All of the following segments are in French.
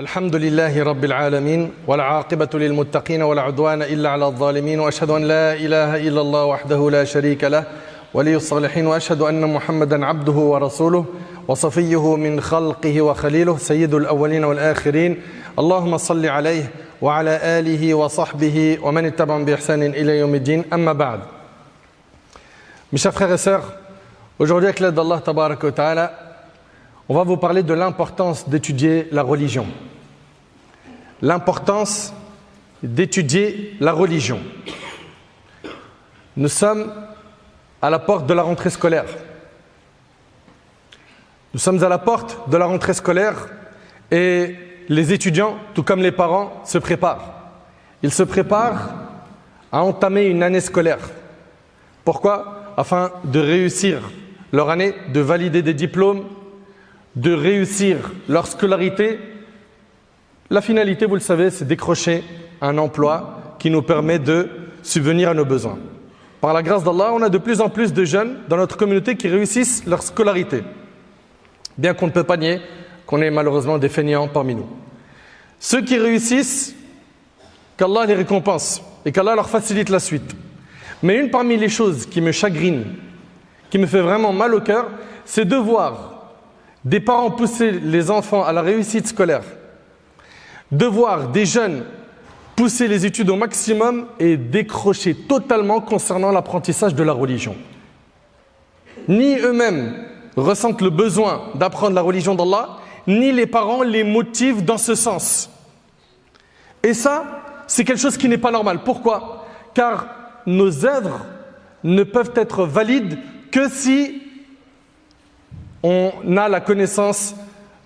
الحمد لله رب العالمين والعاقبة للمتقين ولا عدوان إلا على الظالمين وأشهد أن لا إله إلا الله وحده لا شريك له ولي الصالحين وأشهد أن محمدا عبده ورسوله وصفيه من خلقه وخليله سيد الأولين والآخرين اللهم صل عليه وعلى آله وصحبه ومن اتبعهم بإحسان إلى يوم الدين أما بعد. Mes chers frères et sœurs, aujourd'hui avec l'aide d'Allah Tabaraka wa Ta'ala, on va vous parler de l'importance d'étudier la religion. L'importance d'étudier la religion. Nous sommes à la porte de la rentrée scolaire. Nous sommes à la porte de la rentrée scolaire et les étudiants, tout comme les parents, se préparent. Ils se préparent à entamer une année scolaire. Pourquoi ? Afin de réussir leur année, de valider des diplômes, de réussir leur scolarité. La finalité, vous le savez, c'est décrocher un emploi qui nous permet de subvenir à nos besoins. Par la grâce d'Allah, on a de plus en plus de jeunes dans notre communauté qui réussissent leur scolarité. Bien qu'on ne peut pas nier qu'on ait malheureusement des fainéants parmi nous. Ceux qui réussissent, qu'Allah les récompense et qu'Allah leur facilite la suite. Mais une parmi les choses qui me chagrine, qui me fait vraiment mal au cœur, c'est de voir des parents pousser les enfants à la réussite scolaire, de voir des jeunes pousser les études au maximum et décrocher totalement concernant l'apprentissage de la religion. Ni eux-mêmes ressentent le besoin d'apprendre la religion d'Allah, ni les parents les motivent dans ce sens. Et ça, c'est quelque chose qui n'est pas normal. Pourquoi ? Car nos œuvres ne peuvent être valides que si on a la connaissance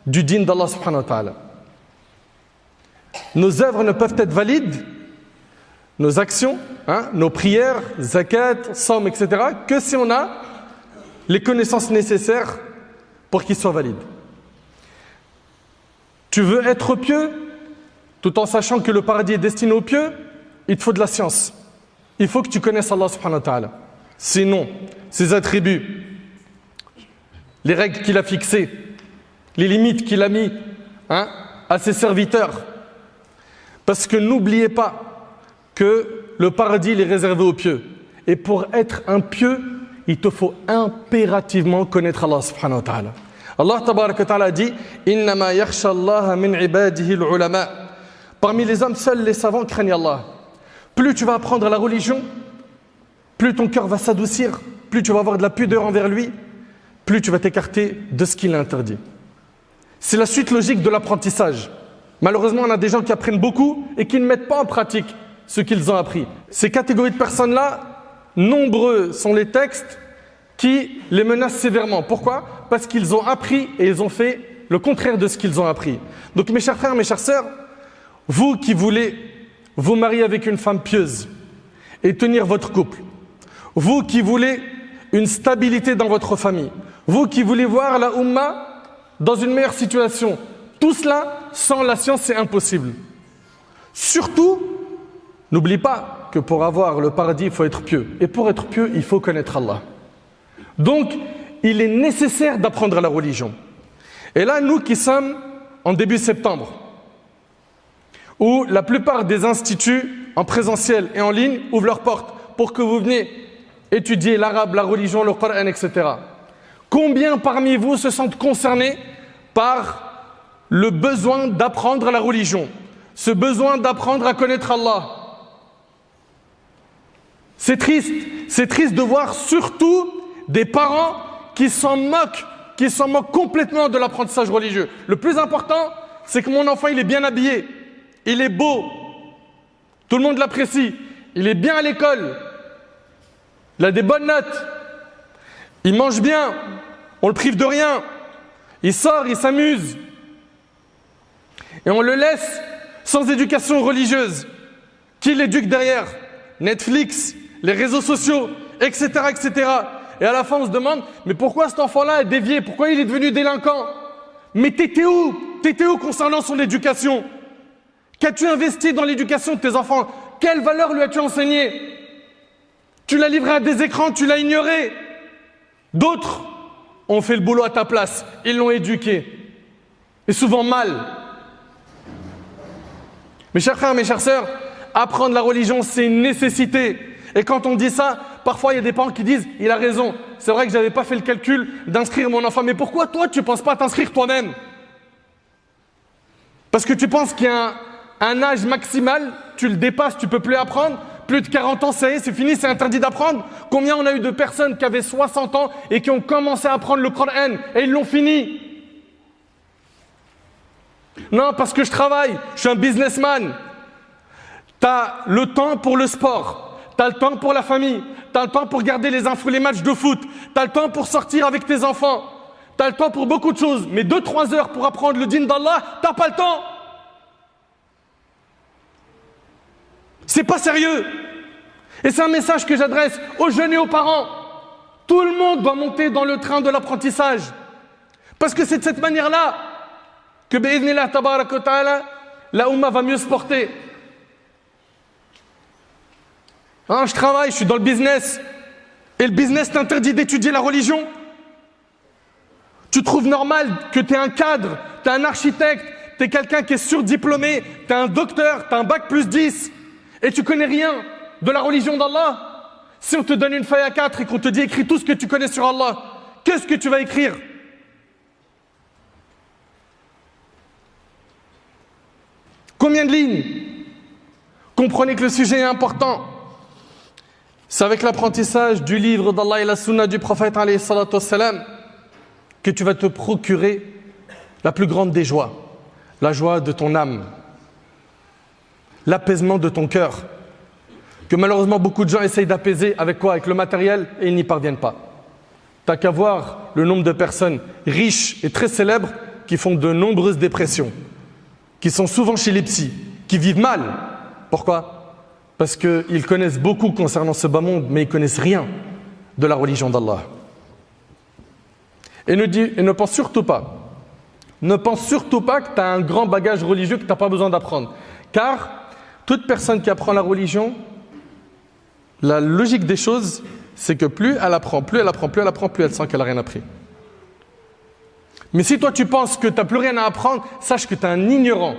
du dîn d'Allah subhanahu wa ta'ala. Nos œuvres ne peuvent être valides, nos actions, nos prières, zakat, somme, etc., que si on a les connaissances nécessaires pour qu'ils soient valides. Tu veux être pieux, tout en sachant que le paradis est destiné aux pieux, il te faut de la science. Il faut que tu connaisses Allah subhanahu wa ta'ala. Sinon, ses attributs, les règles qu'il a fixées, les limites qu'il a mis à ses serviteurs. Parce que n'oubliez pas que le paradis est réservé aux pieux. Et pour être un pieux, il te faut impérativement connaître Allah subhanahu wa ta'ala. Allah tabaraka wa ta'ala dit « Innama yakhsha Allah min ibadihi al-ulama » Parmi les hommes, seuls les savants craignent Allah. Plus tu vas apprendre la religion, plus ton cœur va s'adoucir, plus tu vas avoir de la pudeur envers lui, plus tu vas t'écarter de ce qu'il a interdit. C'est la suite logique de l'apprentissage. Malheureusement, on a des gens qui apprennent beaucoup et qui ne mettent pas en pratique ce qu'ils ont appris. Ces catégories de personnes-là, nombreux sont les textes qui les menacent sévèrement. Pourquoi ? Parce qu'ils ont appris et ils ont fait le contraire de ce qu'ils ont appris. Donc mes chers frères, mes chères sœurs, vous qui voulez vous marier avec une femme pieuse et tenir votre couple, vous qui voulez une stabilité dans votre famille, vous qui voulez voir la Ummah dans une meilleure situation, tout cela, sans la science, c'est impossible. Surtout, n'oublie pas que pour avoir le paradis, il faut être pieux. Et pour être pieux, il faut connaître Allah. Donc, il est nécessaire d'apprendre la religion. Et là, nous qui sommes en début septembre, où la plupart des instituts en présentiel et en ligne ouvrent leurs portes pour que vous veniez étudier l'arabe, la religion, le Coran, etc. Combien parmi vous se sentent concernés par le besoin d'apprendre la religion, ce besoin d'apprendre à connaître Allah? C'est triste de voir surtout des parents qui s'en moquent complètement de l'apprentissage religieux. Le plus important, c'est que mon enfant il est bien habillé, il est beau, tout le monde l'apprécie, il est bien à l'école, il a des bonnes notes, il mange bien, on le prive de rien, il sort, il s'amuse. Et on le laisse sans éducation religieuse. Qui l'éduque derrière ? Netflix, les réseaux sociaux, etc., etc. Et à la fin, on se demande, mais pourquoi cet enfant-là est dévié ? Pourquoi il est devenu délinquant ? Mais t'étais où ? T'étais où concernant son éducation ? Qu'as-tu investi dans l'éducation de tes enfants ? Quelle valeur lui as-tu enseigné ? Tu l'as livré à des écrans, tu l'as ignoré. D'autres ont fait le boulot à ta place, ils l'ont éduqué. Et souvent mal. Mes chers frères, mes chères sœurs, apprendre la religion, c'est une nécessité. Et quand on dit ça, parfois il y a des parents qui disent « il a raison, c'est vrai que je n'avais pas fait le calcul d'inscrire mon enfant, mais pourquoi toi tu ne penses pas à t'inscrire toi-même ?» Parce que tu penses qu'il y a un âge maximal, tu le dépasses, tu ne peux plus apprendre. Plus de 40 ans, ça y est, c'est fini, c'est interdit d'apprendre. Combien on a eu de personnes qui avaient 60 ans et qui ont commencé à apprendre le Coran et ils l'ont fini? Non, parce que je travaille, je suis un businessman. Tu as le temps pour le sport, tu as le temps pour la famille, tu as le temps pour regarder les matchs de foot, tu as le temps pour sortir avec tes enfants, tu as le temps pour beaucoup de choses, mais 2-3 heures pour apprendre le dîn d'Allah, tu n'as pas le temps. C'est pas sérieux. Et c'est un message que j'adresse aux jeunes et aux parents. Tout le monde doit monter dans le train de l'apprentissage. Parce que c'est de cette manière-là que, bi'idhnillah tabarak wa ta'ala, la Ummah va mieux se porter. Hein, je travaille, je suis dans le business. Et le business t'interdit d'étudier la religion. Tu trouves normal que tu es un cadre, tu es un architecte, tu es quelqu'un qui est surdiplômé, tu es un docteur, tu as un bac plus 10 et tu connais rien de la religion d'Allah. Si on te donne une feuille A4 et qu'on te dit écris tout ce que tu connais sur Allah, qu'est-ce que tu vas écrire? Combien de lignes? Comprenez que le sujet est important. C'est avec l'apprentissage du livre d'Allah et la sunna du prophète alayhi salatu wassalam que tu vas te procurer la plus grande des joies, la joie de ton âme, l'apaisement de ton cœur, que malheureusement beaucoup de gens essayent d'apaiser avec quoi? Avec le matériel, et ils n'y parviennent pas. T'as qu'à voir le nombre de personnes riches et très célèbres qui font de nombreuses dépressions, qui sont souvent chez les psys, qui vivent mal. Pourquoi? Parce qu'ils connaissent beaucoup concernant ce bas monde, mais ils ne connaissent rien de la religion d'Allah. Et ne pense surtout pas, que tu as un grand bagage religieux que tu n'as pas besoin d'apprendre. Car toute personne qui apprend la religion, la logique des choses, c'est que plus elle apprend, plus elle sent qu'elle n'a rien appris. Mais si toi tu penses que tu n'as plus rien à apprendre, sache que tu es un ignorant.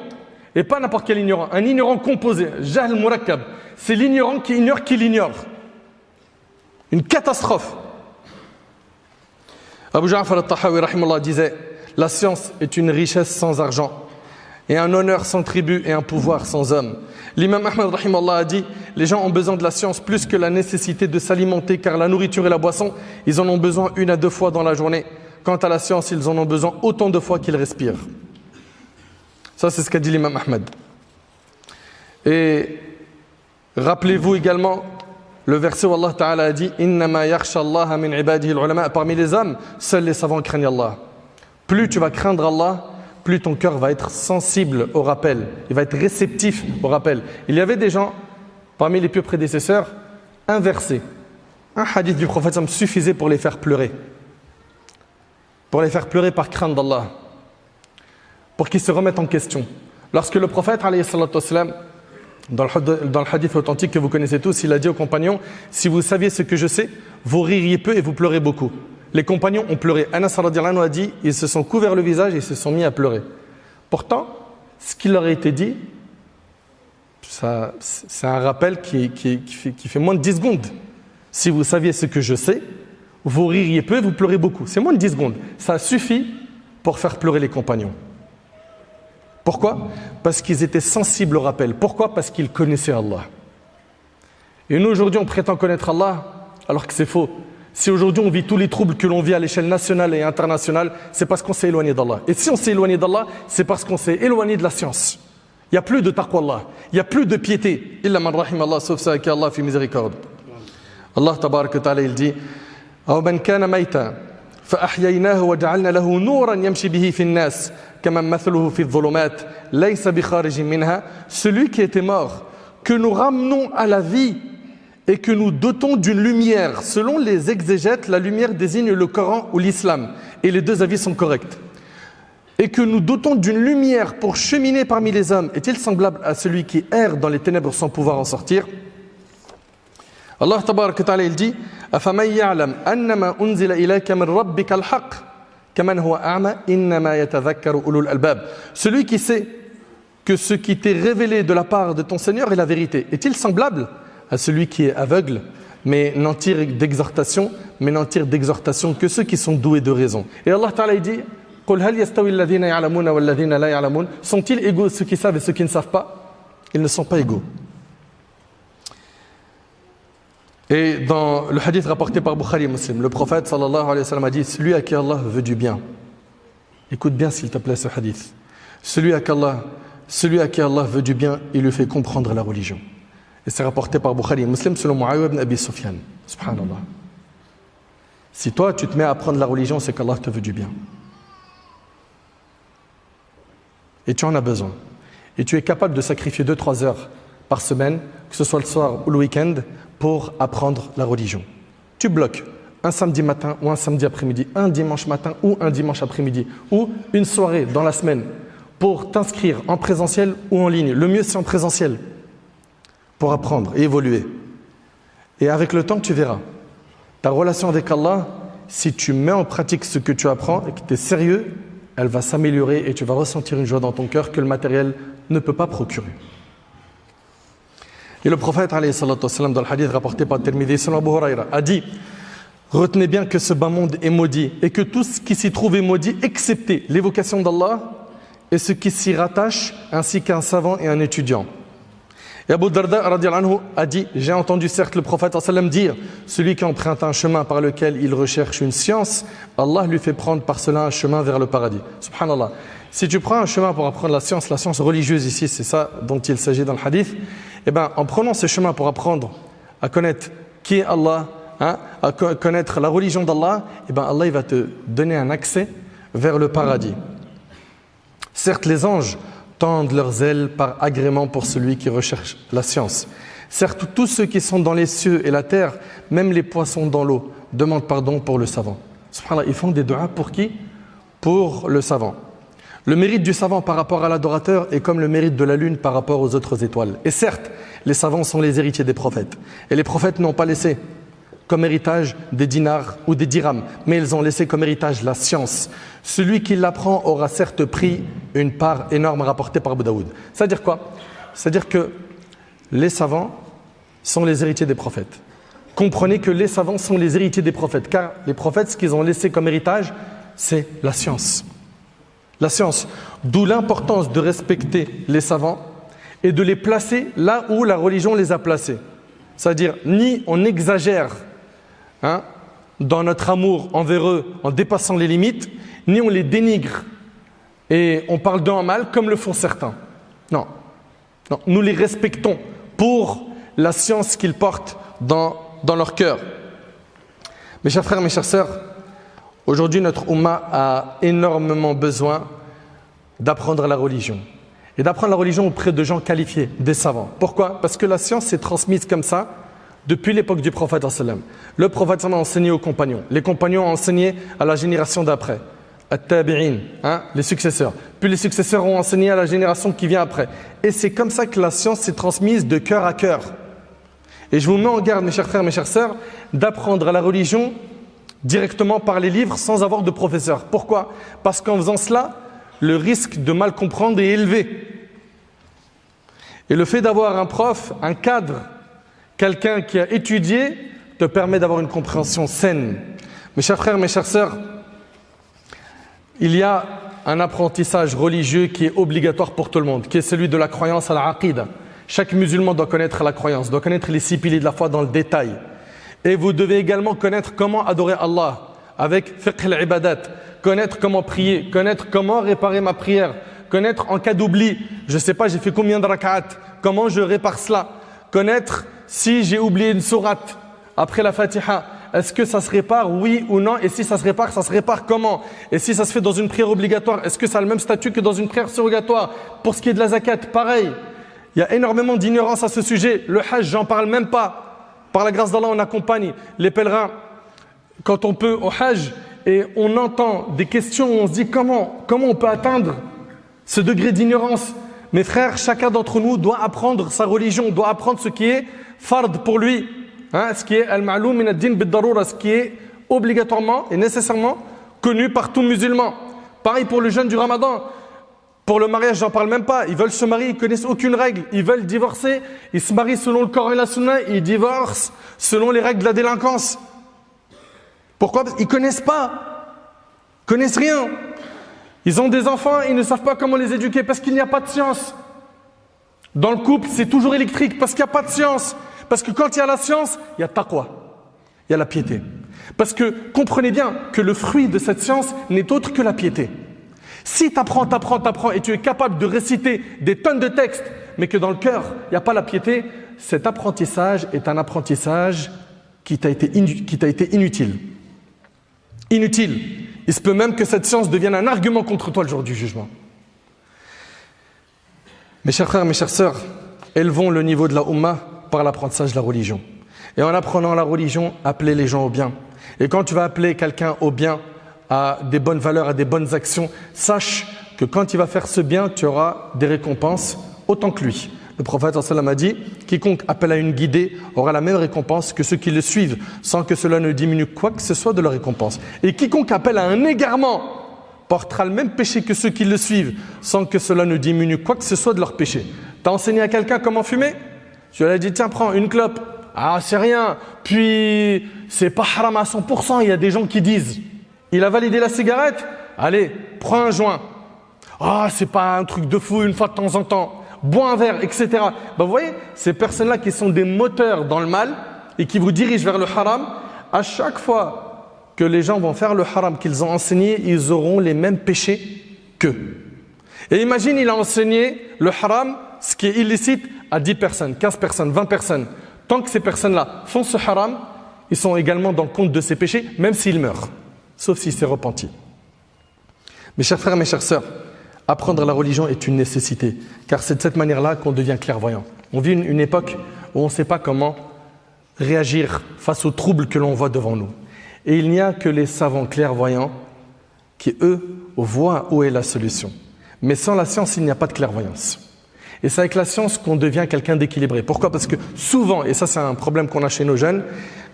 Et pas n'importe quel ignorant, un ignorant composé, Jahl Murakkab. C'est l'ignorant qui ignore qui l'ignore. Une catastrophe. Abu Ja'far al-Tahawi rahimahullah disait « La science est une richesse sans argent, et un honneur sans tribu, et un pouvoir sans homme. » L'imam Ahmad rahimahullah a dit « Les gens ont besoin de la science plus que la nécessité de s'alimenter, car la nourriture et la boisson, ils en ont besoin 1 à 2 fois dans la journée. Quant à la science, ils en ont besoin autant de fois qu'ils respirent. » Ça, c'est ce qu'a dit l'imam Ahmad. Et rappelez-vous également le verset où Allah Ta'ala a dit « Innama yakhsha Allah min ibadihi al-ulama » Parmi les hommes, seuls les savants craignent Allah. Plus tu vas craindre Allah, plus ton cœur va être sensible au rappel. Il va être réceptif au rappel. Il y avait des gens, parmi les pieux prédécesseurs, inversés. Un hadith du prophète suffisait pour les faire pleurer. Pour les faire pleurer par crainte d'Allah. Pour qu'ils se remettent en question. Lorsque le prophète, alayhi salatu wassalam, dans le hadith authentique que vous connaissez tous, il a dit aux compagnons « Si vous saviez ce que je sais, vous ririez peu et vous pleurez beaucoup. » Les compagnons ont pleuré. Anas radhiyallahu anhu a dit « Ils se sont couverts le visage et se sont mis à pleurer. » Pourtant, ce qui leur a été dit, c'est un rappel qui fait moins de 10 secondes. Si vous saviez ce que je sais, vous ririez peu et vous pleurez beaucoup. C'est moins de 10 secondes. Ça suffit pour faire pleurer les compagnons. Pourquoi? Parce qu'ils étaient sensibles au rappel. Pourquoi? Parce qu'ils connaissaient Allah. Et nous, aujourd'hui, on prétend connaître Allah, alors que c'est faux. Si aujourd'hui, on vit tous les troubles que l'on vit à l'échelle nationale et internationale, c'est parce qu'on s'est éloigné d'Allah. Et si on s'est éloigné d'Allah, c'est parce qu'on s'est éloigné de la science. Il n'y a plus de taqwa Allah. Il n'y a plus de piété. Illa man rahim Allah, sauf ça qu'Allah fait miséricorde. Allah, tabarak wa ta'ala, il dit « Aw man kana mayta, fa ahyaynaahu wa ja'alna lahu nuran yamshi bihi fi an-nas. » Celui qui était mort, que nous ramenons à la vie et que nous dotons d'une lumière. Selon les exégètes, la lumière désigne le Coran ou l'islam. Et les deux avis sont corrects. Et que nous dotons d'une lumière pour cheminer parmi les hommes. Est-il semblable à celui qui erre dans les ténèbres sans pouvoir en sortir? Allah tabarak wa ta'ala il dit « Afaman ya'lam annama unzila ilayka min rabbika al-haqq » Celui qui sait que ce qui t'est révélé de la part de ton Seigneur est la vérité. Est-il semblable à celui qui est aveugle, mais n'en tire d'exhortation, que ceux qui sont doués de raison. Et Allah Ta'ala dit, sont-ils égaux ceux qui savent et ceux qui ne savent pas? Ils ne sont pas égaux. Et dans le hadith rapporté par Bukhari et Muslim, le prophète sallallahu alayhi wa sallam a dit, celui à qui Allah veut du bien, écoute bien s'il te plaît ce hadith, celui à qui Allah veut du bien, il lui fait comprendre la religion. Et c'est rapporté par Bukhari et Muslim selon Mu'awiya ibn Abi Sufyan. Subhanallah. Si toi tu te mets à apprendre la religion, c'est qu'Allah te veut du bien. Et tu en as besoin. Et tu es capable de sacrifier 2-3 heures par semaine, que ce soit le soir ou le week-end, pour apprendre la religion. Tu bloques un samedi matin ou un samedi après-midi, un dimanche matin ou un dimanche après-midi, ou une soirée dans la semaine pour t'inscrire en présentiel ou en ligne. Le mieux c'est en présentiel pour apprendre et évoluer. Et avec le temps, tu verras. Ta relation avec Allah, si tu mets en pratique ce que tu apprends et que tu es sérieux, elle va s'améliorer et tu vas ressentir une joie dans ton cœur que le matériel ne peut pas procurer. Et le prophète, alayhi salatu wassalam, dans le hadith rapporté par Tirmidhi, selon Abu Huraira, a dit: retenez bien que ce bas monde est maudit et que tout ce qui s'y trouve est maudit, excepté l'évocation d'Allah et ce qui s'y rattache, ainsi qu'un savant et un étudiant. Et Abu Darda radiallahu anhu a dit: j'ai entendu certes le prophète sallam dire, celui qui emprunte un chemin par lequel il recherche une science, Allah lui fait prendre par cela un chemin vers le paradis. Subhanallah. Si tu prends un chemin pour apprendre la science religieuse ici, c'est ça dont il s'agit dans le hadith, et bien en prenant ce chemin pour apprendre à connaître qui est Allah, à connaître la religion d'Allah, et bien Allah il va te donner un accès vers le paradis. Certes, les anges tendent leurs ailes par agrément pour celui qui recherche la science. Certes, tous ceux qui sont dans les cieux et la terre, même les poissons dans l'eau, demandent pardon pour le savant. Subhanallah, ils font des du'as pour qui? Pour le savant. Le mérite du savant par rapport à l'adorateur est comme le mérite de la lune par rapport aux autres étoiles. Et certes, les savants sont les héritiers des prophètes. Et les prophètes n'ont pas laissé comme héritage des dinars ou des dirhams, mais ils ont laissé comme héritage la science. Celui qui l'apprend aura certes pris une part énorme rapportée par Abu Daoud. C'est-à-dire quoi? C'est-à-dire que les savants sont les héritiers des prophètes. Comprenez que les savants sont les héritiers des prophètes, car les prophètes, ce qu'ils ont laissé comme héritage, c'est la science. La science, d'où l'importance de respecter les savants et de les placer là où la religion les a placés. C'est-à-dire, ni on exagère dans notre amour envers eux en dépassant les limites, ni on les dénigre et on parle d'eux en mal comme le font certains. Non. Non, nous les respectons pour la science qu'ils portent dans leur cœur. Mes chers frères, mes chères sœurs, aujourd'hui notre Ummah a énormément besoin d'apprendre la religion. Et d'apprendre la religion auprès de gens qualifiés, des savants. Pourquoi? Parce que la science s'est transmise comme ça depuis l'époque du prophète. Le prophète a enseigné aux compagnons. Les compagnons ont enseigné à la génération d'après. At-tabi'in, les successeurs. Puis les successeurs ont enseigné à la génération qui vient après. Et c'est comme ça que la science s'est transmise de cœur à cœur. Et je vous mets en garde, mes chers frères, mes chères sœurs, d'apprendre la religion directement par les livres sans avoir de professeur. Pourquoi? Parce qu'en faisant cela, le risque de mal comprendre est élevé. Et le fait d'avoir un prof, un cadre, quelqu'un qui a étudié, te permet d'avoir une compréhension saine. Mes chers frères, mes chères sœurs, il y a un apprentissage religieux qui est obligatoire pour tout le monde, qui est celui de la croyance à l'aqida. Chaque musulman doit connaître la croyance, doit connaître les 6 piliers de la foi dans le détail. Et vous devez également connaître comment adorer Allah avec fiqh al-ibadat, connaître comment prier, connaître comment réparer ma prière, connaître en cas d'oubli, je ne sais pas, j'ai fait combien de rak'at, comment je répare cela, connaître si j'ai oublié une sourate après la Fatiha, est-ce que ça se répare, oui ou non, et si ça se répare comment, et si ça se fait dans une prière obligatoire, est-ce que ça a le même statut que dans une prière surrogatoire? Pour ce qui est de la zakat, pareil, il y a énormément d'ignorance à ce sujet. Le hajj, j'en parle même pas. Par la grâce d'Allah, on accompagne les pèlerins quand on peut au hajj, et on entend des questions où on se dit comment on peut atteindre ce degré d'ignorance. Mes frères, chacun d'entre nous doit apprendre sa religion, doit apprendre ce qui est fard pour lui, ce qui est al-ma'loum min ad-din bid-darura, ce qui est obligatoirement et nécessairement connu par tout musulman. Pareil pour le jeûne du Ramadan. Pour le mariage, j'en parle même pas. Ils veulent se marier, ils connaissent aucune règle. Ils veulent divorcer, ils se marient selon le Coran et la Sunna, ils divorcent selon les règles de la délinquance. Pourquoi? Parce qu'ils connaissent pas. Ils connaissent rien. Ils ont des enfants, ils ne savent pas comment les éduquer parce qu'il n'y a pas de science. Dans le couple, c'est toujours électrique parce qu'il n'y a pas de science. Parce que quand il y a la science, il y a taqwa. Il y a la piété. Parce que comprenez bien que le fruit de cette science n'est autre que la piété. Si tu apprends et tu es capable de réciter des tonnes de textes, mais que dans le cœur, il n'y a pas la piété, cet apprentissage est un apprentissage qui t'a été inutile. Inutile. Il se peut même que cette science devienne un argument contre toi le jour du jugement. Mes chers frères, mes chères sœurs, élevons le niveau de la Ummah par l'apprentissage de la religion. Et en apprenant la religion, appelez les gens au bien. Et quand tu vas appeler quelqu'un au bien, à des bonnes valeurs, à des bonnes actions, sache que quand il va faire ce bien, tu auras des récompenses autant que lui. Le prophète sallallahu alayhi wa sallam a dit, quiconque appelle à une guidée aura la même récompense que ceux qui le suivent, sans que cela ne diminue quoi que ce soit de leur récompense. Et quiconque appelle à un égarement portera le même péché que ceux qui le suivent, sans que cela ne diminue quoi que ce soit de leur péché. Tu as enseigné à quelqu'un comment fumer? Tu lui as dit, tiens, prends une clope. Ah, c'est rien. Puis, c'est pas haram à 100%, il y a des gens qui disent. Il a validé la cigarette? Allez, prends un joint. Ah, c'est pas un truc de fou une fois de temps en temps. Bois un verre, etc. Vous voyez, ces personnes-là qui sont des moteurs dans le mal et qui vous dirigent vers le haram, à chaque fois que les gens vont faire le haram qu'ils ont enseigné, ils auront les mêmes péchés qu'eux. Et imagine, il a enseigné le haram, ce qui est illicite, à 10 personnes, 15 personnes, 20 personnes. Tant que ces personnes-là font ce haram, ils sont également dans le compte de ces péchés, même s'ils meurent. Sauf s'il s'est repenti. Mes chers frères, mes chères sœurs, apprendre la religion est une nécessité, car c'est de cette manière-là qu'on devient clairvoyant. On vit une époque où on ne sait pas comment réagir face aux troubles que l'on voit devant nous. Et il n'y a que les savants clairvoyants qui, eux, voient où est la solution. Mais sans la science, il n'y a pas de clairvoyance. Et c'est avec la science qu'on devient quelqu'un d'équilibré. Pourquoi? Parce que souvent, et ça c'est un problème qu'on a chez nos jeunes,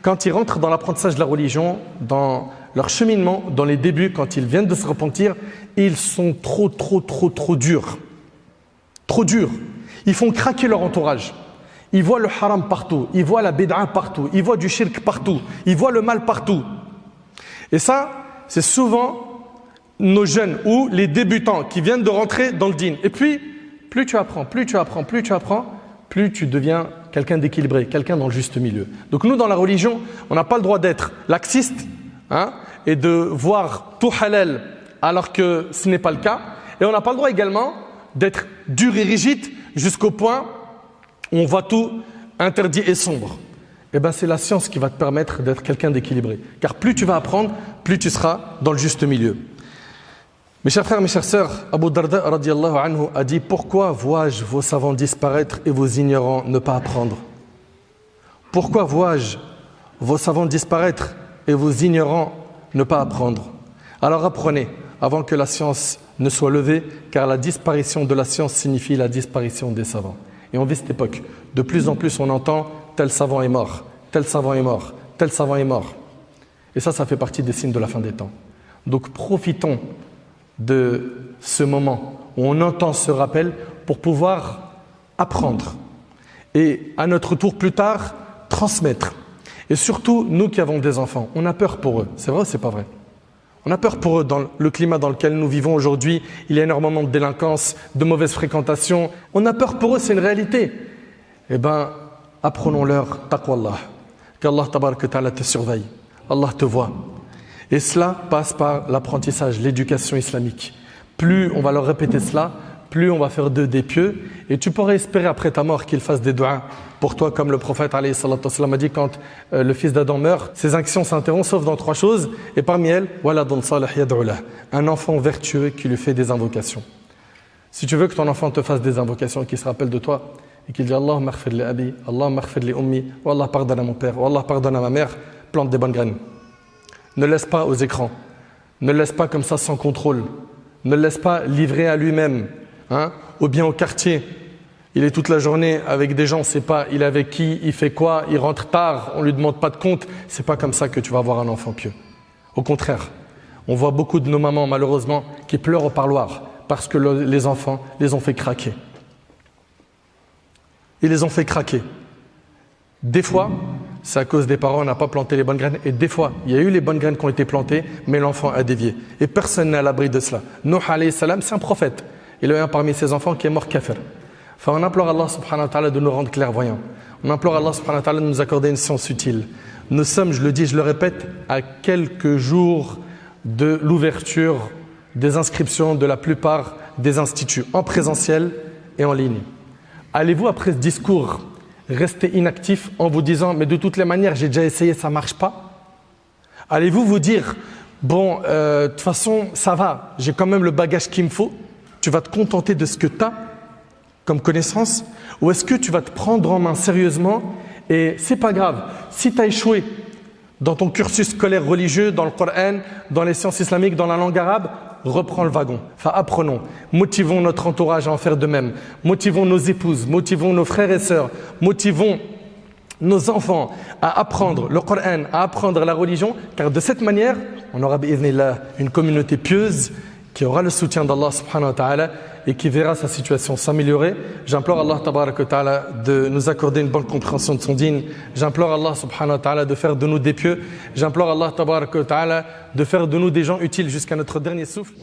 quand ils rentrent dans l'apprentissage de la religion, dans leur cheminement, dans les débuts, quand ils viennent de se repentir, ils sont trop durs. Trop durs. Ils font craquer leur entourage. Ils voient le haram partout, ils voient la bid'a partout, ils voient du shirk partout, ils voient le mal partout. Et ça, c'est souvent nos jeunes ou les débutants qui viennent de rentrer dans le dîn. Et puis, plus tu apprends, plus tu deviens quelqu'un d'équilibré, quelqu'un dans le juste milieu. Donc nous, dans la religion, on n'a pas le droit d'être laxiste et de voir tout halal alors que ce n'est pas le cas. Et on n'a pas le droit également d'être dur et rigide jusqu'au point où on voit tout interdit et sombre. Et bien c'est la science qui va te permettre d'être quelqu'un d'équilibré. Car plus tu vas apprendre, plus tu seras dans le juste milieu. Mes chers frères, mes chères sœurs, Abu Darda radiyallahu anhu a dit: pourquoi vois-je vos savants disparaître et vos ignorants ne pas apprendre? Pourquoi vois-je vos savants disparaître et vos ignorants ne pas apprendre? Alors apprenez avant que la science ne soit levée, car la disparition de la science signifie la disparition des savants. Et on vit cette époque. De plus en plus on entend tel savant est mort, tel savant est mort, tel savant est mort. Et ça fait partie des signes de la fin des temps. Donc profitons de ce moment où on entend ce rappel pour pouvoir apprendre et à notre tour plus tard transmettre. Et surtout nous qui avons des enfants, on a peur pour eux. C'est vrai ou c'est pas vrai? On a peur pour eux dans le climat dans lequel nous vivons aujourd'hui. Il y a énormément de délinquance, de mauvaise fréquentation. On a peur pour eux, c'est une réalité. Eh bien, apprenons-leur taqwallah, qu'Allah tabaraka ta'ala te surveille, Allah te voit. Et cela passe par l'apprentissage, l'éducation islamique. Plus on va leur répéter cela, plus on va faire d'eux des pieux. Et tu pourrais espérer après ta mort qu'ils fassent des du'as pour toi, comme le prophète alayhi salatu wassalam a dit quand le fils d'Adam meurt, ses actions s'interrompent sauf dans 3 choses. Et parmi elles, waladun salih yad'u lah, un enfant vertueux qui lui fait des invocations. Si tu veux que ton enfant te fasse des invocations, qu'il se rappelle de toi et qu'il dit Allahumma ighfir li abi, Allahumma ighfir li ummi, ou Allah pardonne à mon père, ou Allah pardonne à ma mère, plante des bonnes graines. Ne laisse pas aux écrans, ne laisse pas comme ça sans contrôle, ne laisse pas livrer à lui-même, ou bien au quartier. Il est toute la journée avec des gens, on ne sait pas il est avec qui, il fait quoi, il rentre tard, on ne lui demande pas de compte. C'est pas comme ça que tu vas avoir un enfant pieux. Au contraire, on voit beaucoup de nos mamans malheureusement qui pleurent au parloir Parce que les enfants les ont fait craquer. Ils les ont fait craquer. Des fois, c'est à cause des parents, on n'a pas planté les bonnes graines. Et des fois, il y a eu les bonnes graines qui ont été plantées, mais l'enfant a dévié. Et personne n'est à l'abri de cela. Nuh alayhi salam, c'est un prophète. Il y a eu un parmi ses enfants qui est mort kafir. Enfin, on implore Allah subhanahu wa ta'ala de nous rendre clairvoyants. On implore Allah subhanahu wa ta'ala de nous accorder une science utile. Nous sommes, je le dis, je le répète, à quelques jours de l'ouverture des inscriptions de la plupart des instituts, en présentiel et en ligne. Allez-vous, après ce discours, rester inactif en vous disant « mais de toutes les manières, j'ai déjà essayé, ça ne marche pas » Allez-vous vous dire « bon, de toute façon, ça va, j'ai quand même le bagage qu'il me faut » Tu vas te contenter de ce que tu as comme connaissance, ou est-ce que tu vas te prendre en main sérieusement et c'est pas grave, si tu as échoué dans ton cursus scolaire religieux, dans le Coran, dans les sciences islamiques, dans la langue arabe, reprends le wagon. Enfin, apprenons, motivons notre entourage à en faire de même, motivons nos épouses, motivons nos frères et sœurs, motivons nos enfants à apprendre le Coran, à apprendre la religion, car de cette manière, on aura une communauté pieuse qui aura le soutien d'Allah subhanahu wa ta'ala et qui verra sa situation s'améliorer. J'implore Allah tabarak wa ta'ala de nous accorder une bonne compréhension de son dîn. J'implore Allah subhanahu wa ta'ala de faire de nous des pieux. J'implore Allah tabarak wa ta'ala de faire de nous des gens utiles jusqu'à notre dernier souffle.